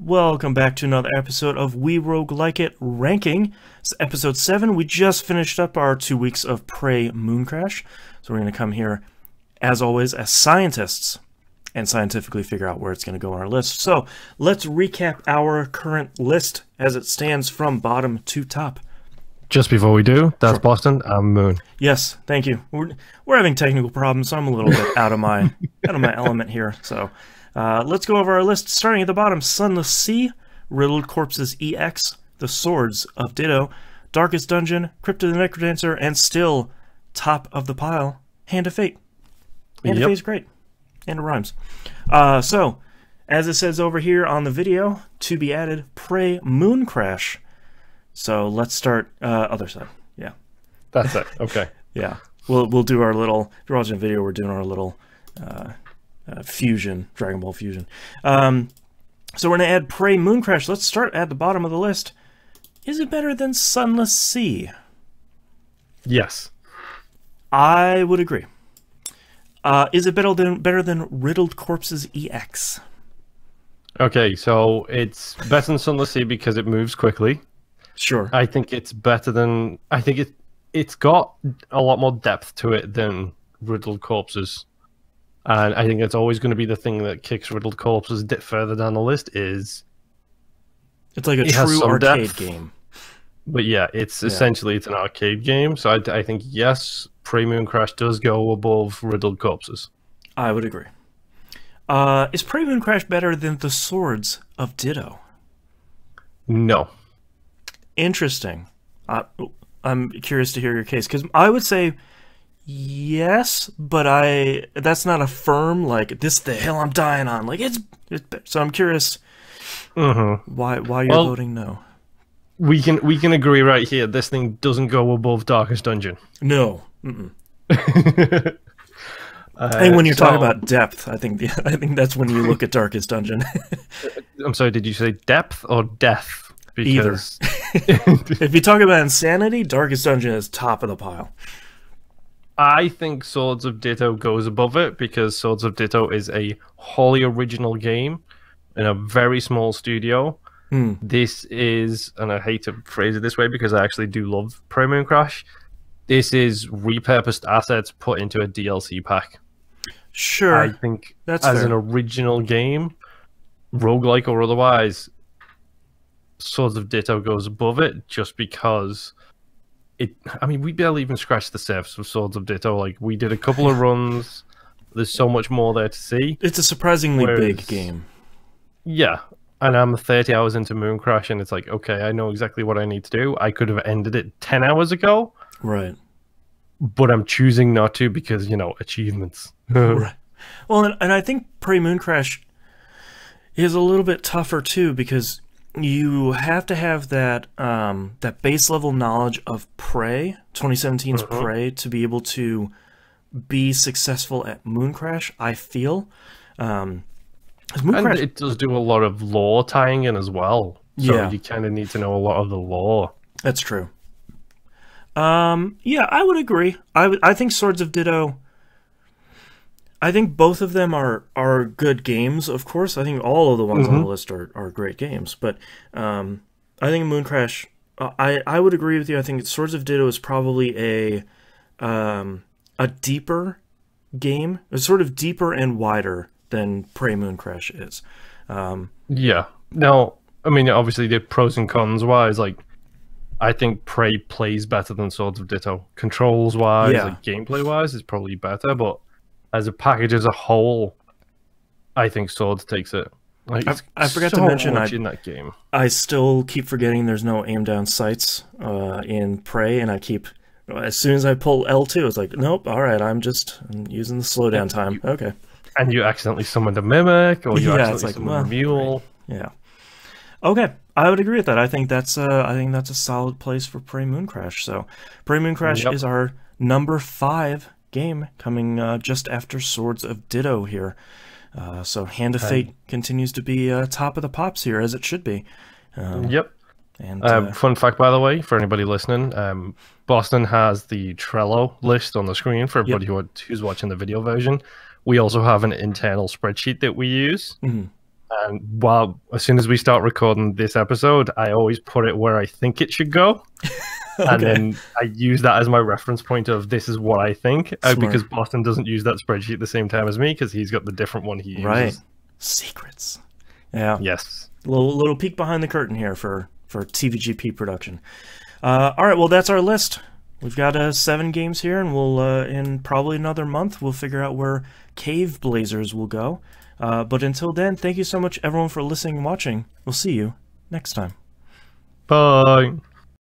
Welcome back to another episode of We Roguelike It Ranking. It's episode 7. We just finished up our 2 weeks of Prey Mooncrash. So we're going to come here, as always, as scientists and scientifically figure out where it's going to go on our list. So let's recap our current list as it stands from bottom to top. Just before we do, that's Sure. Boston. I'm Moon. Yes, thank you. We're having technical problems, so I'm a little bit out of my element here. So let's go over our list. Starting at the bottom, Sunless Sea, Riddled Corpses EX, The Swords of Ditto, Darkest Dungeon, Crypt of the Necrodancer, and still top of the pile, Hand of Fate. Hand of Fate is great, and it rhymes. So, as it says over here on the video, to be added, Prey Mooncrash. So let's start other side. Yeah, That's it. Okay. yeah. We'll do our little. If you're watching a video, we're doing our little fusion, Dragon Ball fusion. So we're gonna add Prey Mooncrash. Let's start at the bottom of the list. Is it better than Sunless Sea? Yes. I would agree. Is it better than Riddled Corpses EX? Okay, so it's better than Sunless Sea because it moves quickly. Sure. I think it's better than... I think it's got a lot more depth to it than Riddled Corpses. And I think it's always going to be the thing that kicks Riddled Corpses a bit further down the list is... It's like a it has true some arcade depth. game. But yeah, it's essentially it's an arcade game. So I think, yes, Prey Mooncrash does go above Riddled Corpses. I would agree. Is Prey Mooncrash better than The Swords of Ditto? No. Interesting. I'm curious to hear your case, because I would say yes, but that's not a firm, like, this is the hill I'm dying on. Like, it's so I'm curious why you're voting no. We can agree right here. This thing doesn't go above Darkest Dungeon. No. And when you're talking about depth, I think that's when you look at Darkest Dungeon. I'm sorry, did you say depth or death? Because... If you talk about insanity, Darkest Dungeon is top of the pile. I think Swords of Ditto goes above it because Swords of Ditto is a wholly original game in a very small studio. This is, and I hate to phrase it this way because I actually do love Prey Mooncrash, this is repurposed assets put into a DLC pack. Sure. I think that's as fair. an original game, roguelike or otherwise, Swords of Ditto goes above it just because I mean, we barely even scratched the surface of Swords of Ditto. Like, we did a couple of runs. There's so much more there to see. It's a surprisingly big game. Yeah. And I'm 30 hours into Mooncrash, and it's like, okay, I know exactly what I need to do. I could have ended it 10 hours ago. Right. But I'm choosing not to because, achievements. Right. Well, and I think Prey Mooncrash is a little bit tougher, too, because you have to have that that base level knowledge of Prey, 2017's Prey, to be able to be successful at Mooncrash, I feel. And it does do a lot of lore tying in as well. So you kind of need to know a lot of the lore. That's true. Yeah, I would agree. I think Swords of Ditto... I think both of them are good games, of course. I think all of the ones on the list are great games. But I think Mooncrash... I would agree with you. I think Swords of Ditto is probably a deeper game. It's sort of deeper and wider than Prey Mooncrash is. Yeah. Now, I mean, obviously, the pros and cons wise, like, I think Prey plays better than Swords of Ditto. Controls wise, like, gameplay wise, is probably better, but as a package as a whole, I think Swords takes it. Like, I forgot to mention in that game. I still keep forgetting there's no aim down sights in Prey, and I keep, as soon as I pull L2, it's like, nope, all right, I'm using the slowdown time. Okay. And you accidentally summoned a mimic, or you accidentally it's like, summoned a mule. Right. Yeah. Okay, I would agree with that. I think that's a solid place for Prey Mooncrash. So, Prey Mooncrash is our number 5 game, coming just after Swords of Ditto here. So, Hand of Fate continues to be top of the pops here, as it should be. Yep. And fun fact, by the way, for anybody listening, Boston has the Trello list on the screen for everybody who's watching the video version. We also have an internal spreadsheet that we use. And as soon as we start recording this episode, I always put it where I think it should go. Okay. And then I use that as my reference point of this is what I think, because Boston doesn't use that spreadsheet at the same time as me because he's got the different one he uses. Right. Secrets. Yeah. Yes. Little peek behind the curtain here for TVGP production. All right, well, that's our list. We've got 7 games here, and we'll in probably another month, we'll figure out where Cave Blazers will go. But until then, thank you so much, everyone, for listening and watching. We'll see you next time. Bye.